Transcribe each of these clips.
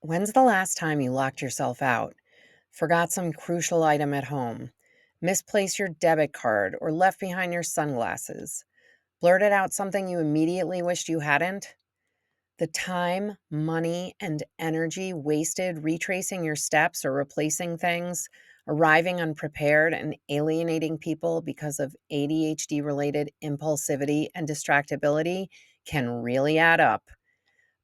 When's the last time you locked yourself out, forgot some crucial item at home, misplaced your debit card, or left behind your sunglasses, blurted out something you immediately wished you hadn't? The time, money, and energy wasted retracing your steps or replacing things, arriving unprepared, and alienating people because of ADHD related impulsivity and distractibility can really add up.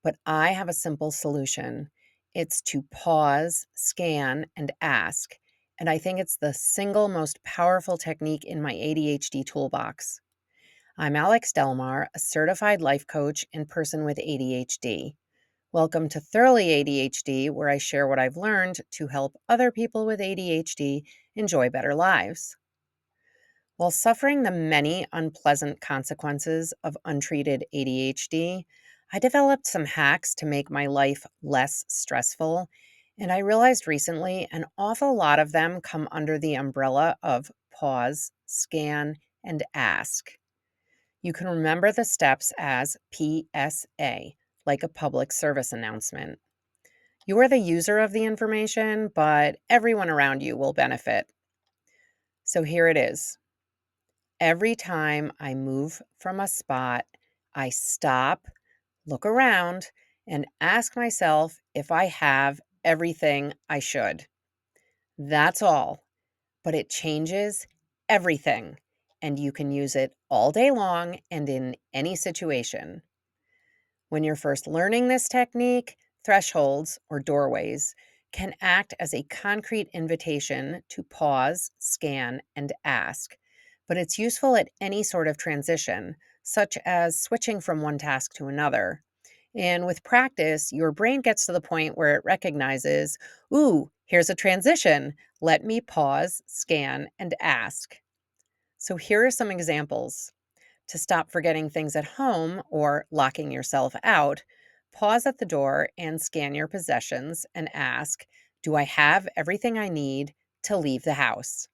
But I have a simple solution. It's to pause, scan, and ask. And I think it's the single most powerful technique in my ADHD toolbox. I'm Alex Delmar, a certified life coach and person with ADHD. Welcome to Thoroughly ADHD, where I share what I've learned to help other people with ADHD enjoy better lives. While suffering the many unpleasant consequences of untreated ADHD, I developed some hacks to make my life less stressful. And I realized recently an awful lot of them come under the umbrella of pause, scan, and ask. You can remember the steps as PSA, like a public service announcement. You are the user of the information, but everyone around you will benefit. So here it is. Every time I move from a spot, I stop, look around, and ask myself if I have everything I should. That's all, but it changes everything, and you can use it all day long and in any situation. When you're first learning this technique, thresholds or doorways can act as a concrete invitation to pause, scan, and ask. But it's useful at any sort of transition, such as switching from one task to another. And with practice, your brain gets to the point where it recognizes, ooh, here's a transition. Let me pause, scan, and ask. So here are some examples. To stop forgetting things at home or locking yourself out, pause at the door and scan your possessions and ask, do I have everything I need to leave the house?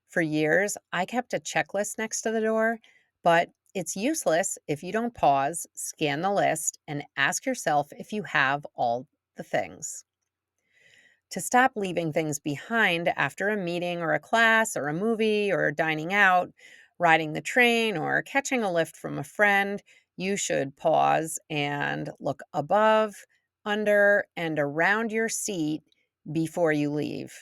For years, I kept a checklist next to the door, but it's useless if you don't pause, scan the list, and ask yourself if you have all the things. To stop leaving things behind after a meeting or a class or a movie or dining out, riding the train or catching a lift from a friend, you should pause and look above, under, and around your seat before you leave.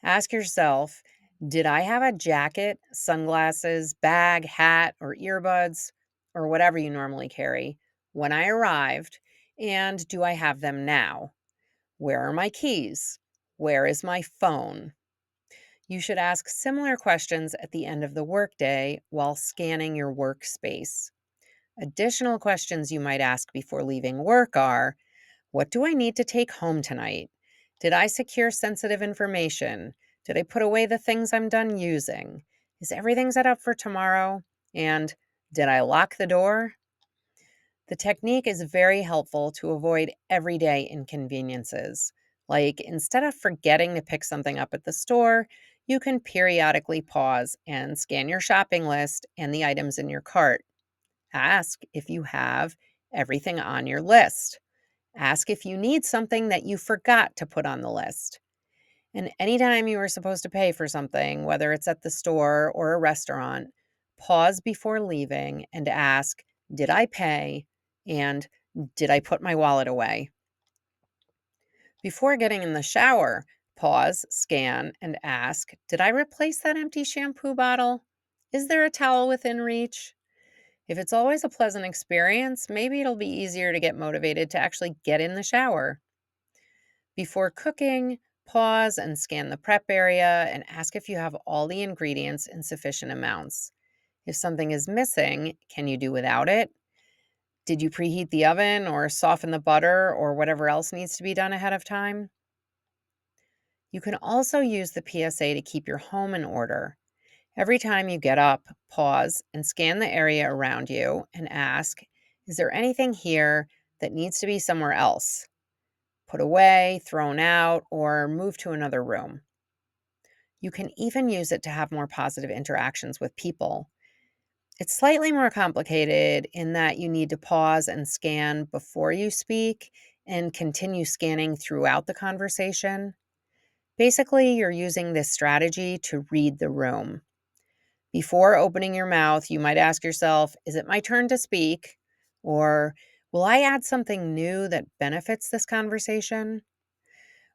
Ask yourself, did I have a jacket, sunglasses, bag, hat, or earbuds, or whatever you normally carry when I arrived? And do I have them now? Where are my keys? Where is my phone? You should ask similar questions at the end of the workday while scanning your workspace. Additional questions you might ask before leaving work are, what do I need to take home tonight? Did I secure sensitive information? Did I put away the things I'm done using? Is everything set up for tomorrow? And did I lock the door? The technique is very helpful to avoid everyday inconveniences. Like instead of forgetting to pick something up at the store, you can periodically pause and scan your shopping list and the items in your cart. Ask if you have everything on your list. Ask if you need something that you forgot to put on the list. And anytime you are supposed to pay for something, whether it's at the store or a restaurant, pause before leaving and ask, did I pay? And did I put my wallet away? Before getting in the shower, pause, scan, and ask, did I replace that empty shampoo bottle? Is there a towel within reach? If it's always a pleasant experience, maybe it'll be easier to get motivated to actually get in the shower. Before cooking, pause and scan the prep area and ask if you have all the ingredients in sufficient amounts. If something is missing, can you do without it? Did you preheat the oven or soften the butter or whatever else needs to be done ahead of time? You can also use the PSA to keep your home in order. Every time you get up, pause and scan the area around you and ask, is there anything here that needs to be somewhere else? Put away, thrown out, or moved to another room. You can even use it to have more positive interactions with people. It's slightly more complicated in that you need to pause and scan before you speak and continue scanning throughout the conversation. Basically, you're using this strategy to read the room. Before opening your mouth, you might ask yourself, is it my turn to speak? Or will I add something new that benefits this conversation?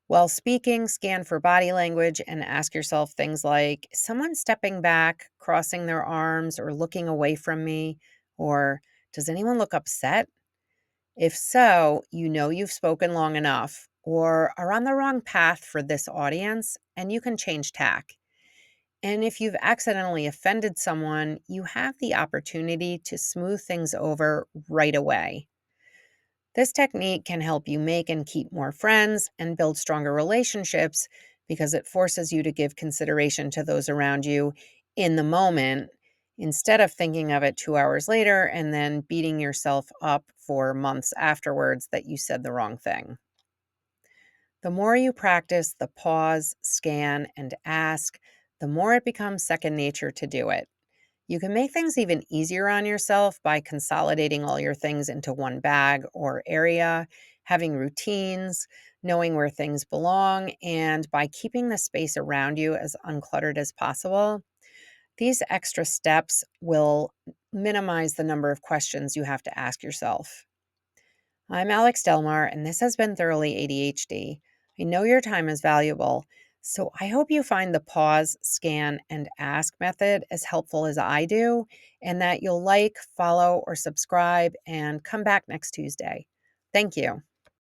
While speaking, scan for body language and ask yourself things like, is someone stepping back, crossing their arms, or looking away from me? Or does anyone look upset? If so, you know you've spoken long enough or are on the wrong path for this audience, and you can change tack. And if you've accidentally offended someone, you have the opportunity to smooth things over right away. This technique can help you make and keep more friends and build stronger relationships because it forces you to give consideration to those around you in the moment instead of thinking of it 2 hours later and then beating yourself up for months afterwards that you said the wrong thing. The more you practice the pause, scan, and ask, the more it becomes second nature to do it. You can make things even easier on yourself by consolidating all your things into one bag or area, having routines, knowing where things belong, and by keeping the space around you as uncluttered as possible. These extra steps will minimize the number of questions you have to ask yourself. I'm Alex Delmar, and this has been Thoroughly ADHD. I know your time is valuable, so I hope you find the pause, scan, and ask method as helpful as I do, and that you'll like, follow, or subscribe and come back next Tuesday. Thank you.